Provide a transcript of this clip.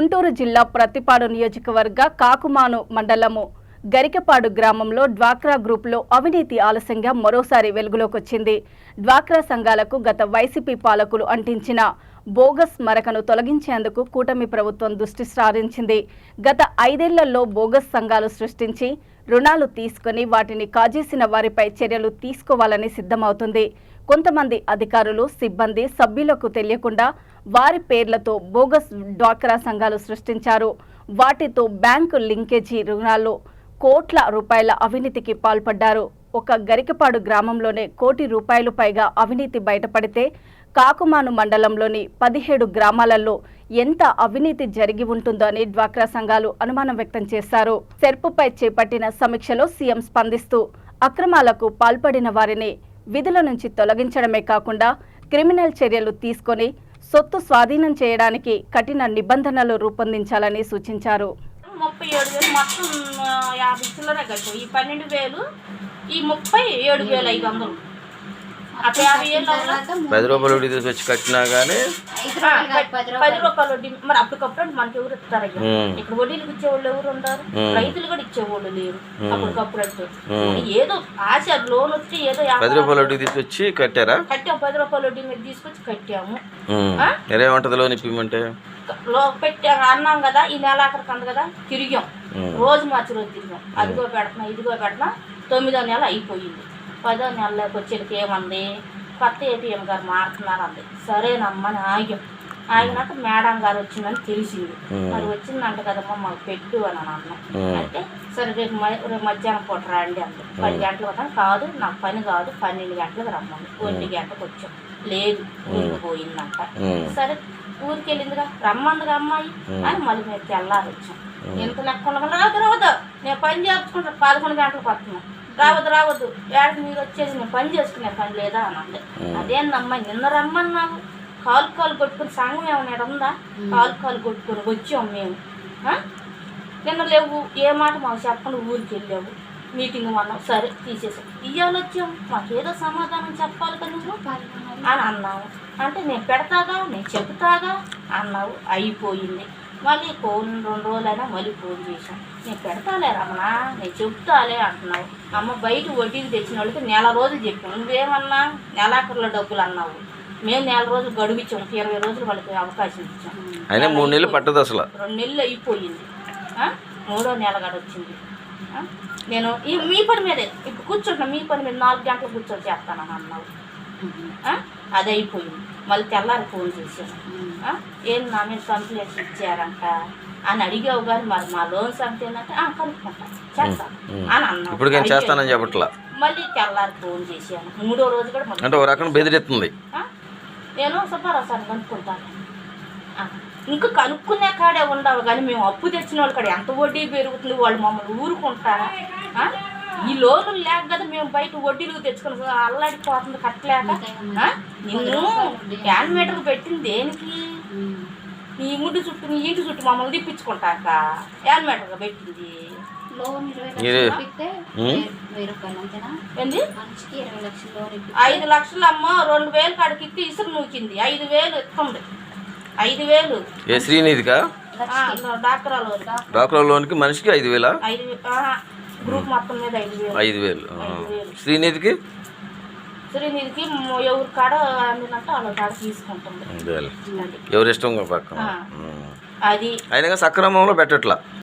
గుంటూరు జిల్లా ప్రతిపాడు నియోజకవర్గ కాకుమాను మండలము గరికపాడు గ్రామంలో డ్వాక్రా గ్రూపులో అవినీతి ఆలస్యంగా మరోసారి వెలుగులోకొచ్చింది. డ్వాక్రా సంఘాలకు గత వైసీపీ పాలకులు అంటించిన బోగస్ మరకను తొలగించేందుకు కూటమి ప్రభుత్వం దృష్టి సారించింది. గత 5 ఏళ్లలో బోగస్ సంఘాలు సృష్టించి రుణాలు తీసుకుని వాటిని కాజేసిన వారిపై చర్యలు తీసుకోవాలని సిద్ధమవుతుంది. కొంతమంది అధికారులు, సిబ్బంది, సభ్యులకు తెలియకుండా వారి పేర్లతో బోగస్ డ్వాక్రా సంఘాలు సృష్టించారు. వాటితో బ్యాంకు లింకేజీ రుణాలు కోట్ల రూపాయల అవినీతికి పాల్పడ్డారు. ఒక గరికపాడు గ్రామంలోనే ₹1 కోటి పైగా అవినీతి బయటపడితే కాకుమాను మండలంలోని 17 గ్రామాలలో ఎంత అవినీతి జరిగి ఉంటుందో అని డ్వాక్రా సంఘాలు అనుమానం వ్యక్తం చేశారు. సెర్పుపై చేపట్టిన సమీక్షలో సీఎం స్పందిస్తూ అక్రమాలకు పాల్పడిన వారిని విధుల నుంచి తొలగించడమే కాకుండా క్రిమినల్ చర్యలు తీసుకొని సొత్తు స్వాధీనం చేయడానికి కఠిన నిబంధనలు రూపొందించాలని సూచించారు. 37,000 మొత్తం 50 చిల్లరే కట్టు. ఈ 12,000 ఈ 37,500 ₹10 వడ్డీ తీసుకొచ్చి కట్టినా కానీ ₹10 వడ్డీ మరి అప్పటికప్పుడు మనకి ఎవరు ఇస్తారు? ఇక్కడ వడ్డీలకు ఇచ్చేవాళ్ళు ఎవరు ఉంటారు? రైతులు కూడా ఇచ్చేవాళ్ళు లేరు. అప్పటికప్పుడు అంటే ఏదో ఆశ లోన్ వచ్చి ఏదో ₹10 వడ్డీ తీసుకొచ్చి కట్టారా? కట్టాము. ₹10 వడ్డీ మీద తీసుకొచ్చి కట్టాము. ఏమంటది లోన్ ఇప్పిమంటే పెట్టాము అన్నాం కదా. ఈ నెల ఆఖరికి అంది కదా తిరిగాం. రోజు మార్చి రోజు తిరిగాం. అదిగో పెడుతున్నా ఇదిగో పెడుతున్నా. 9వ నెల అయిపోయింది. 10వ నెలలోకి వచ్చేటికి ఏమంది, కొత్త ఏటీఎం గారు మారుతున్నారు అంది. సరేనమ్మని ఆగినాక మేడం గారు వచ్చిందని తెలిసింది. మరి వచ్చిందంట కదమ్మా మాకు పెట్టు అని అన్నాం. అంటే సరే రేపు మధ్యాహ్నం పూట రండి అంది. 10 గంటలకు వస్తాను. కాదు నాకు పని కాదు, 12 గంటలకు రమ్మంది. 1 గంటకు వచ్చాం. లేదు ఊరికి పోయిందంట. సరే ఊరికి వెళ్ళిందిగా రమ్మందిగా అమ్మాయి అని మళ్ళీ మేము తెల్లారి వచ్చాం. ఎంత లెక్క రావద్దు నేను పని చేసుకుంటాను. 11 గంటలకు వస్తున్నాను. రావద్దు ఏడాది మీరు వచ్చేసి నేను పని చేసుకునే పని లేదా అని అంటే అదేందమ్మా నిన్న రమ్మన్నావు. కాలు కొట్టుకుని సంఘం ఏమన్నా ఉందా? కాలు కొట్టుకుని వచ్చాం మేము. నిన్న లేవు ఏ మాట మాకు చెప్పండి. ఊరికి వెళ్ళావు మీటింగ్ అన్నావు. సరే తీసేసాం. ఇవాళ వచ్చాము మాకేదో సమాధానం చెప్పాలి కదా నువ్వు అని అన్నావు. అంటే నేను పెడతాగా నేను చెబుతాగా అన్నావు. అయిపోయింది. మళ్ళీ 2 రోజులైనా మళ్ళీ ఫోన్ చేశాం. నేను పెడతాలే రమణ నేను చెప్తాలే అంటున్నావు. అమ్మ బయట వడ్డీకి తెచ్చిన వాళ్ళకి 1 రోజులు చెప్పాను. నువ్వేమన్నా నెలాఖరులో డబ్బులు అన్నావు. మేము 1 రోజులు గడువు ఇచ్చాము. 20 రోజులు వాళ్ళకి అవకాశం ఇచ్చాం. 3 నెలలు పట్టదు అసలు. 2 నెలలు అయిపోయింది. 3వ నెల వచ్చింది. నేను ఈ మీ పని మీదే ఇప్పుడు కూర్చుంటున్నా. మీ పని మీద 4 గంటలు కూర్చొని చేస్తానని అన్నావు. అది అయిపోయింది. మళ్ళీ తెల్లారి ఫోన్ చేశాను. ఏం నా మీద కంప్లైంట్స్ ఇచ్చారంట అని అడిగావు. కానీ మరి మా లోన్ సంగతి ఏంటంటే కనుక్కుంటాను చేస్తాను అని అన్నావు. ఇప్పుడు నేను చేస్తానని చెప్పట్లా. మళ్ళీ తెల్లారి ఫోన్ చేశాను. 3వ రోజు కూడా అంటే ఒక రకం బెదిరిస్తుంది. నేను సుబ్బారావు కనుక్కుంటాను. ఇంకా కనుక్కునే కాడే ఉండవు. కానీ మేము అప్పు తెచ్చిన వాళ్ళు కాడ ఎంత వడ్డీ పెరుగుతుంది. వాళ్ళు మమ్మల్ని ఊరుకుంటారా? ఈ లోన్లు లేక కదా మేము బయట వడ్డీలకు తెచ్చుకుని అల్లాడిపోతుంది కట్టలేక. నిన్ను క్యాన్ మీటర్కి పెట్టింది దేనికి? నీ ఇంటి చుట్టూ మమ్మల్ని తిప్పించుకుంటాక క్యాన్ మీటర్గా పెట్టింది. ఏంది 5 లక్షలు అమ్మ 2,000 కాడికి ఇస్తే ఇసురు నూకింది. 5,000 ఇస్తుంది. 5,000 ఏ శ్రీనిధికా? డాక్రా లోన్కి మనిషికి 5,000 గ్రూప్ మొత్తం మీద 5,000 శ్రీనిధికి ఎవరి కాడ అందినంటే వాళ్ళ కాడ తీసుకుంటుంది. ఎవరి ఇష్టం పక్కన అది అయినా సక్రమంలో పెట్టట్లా.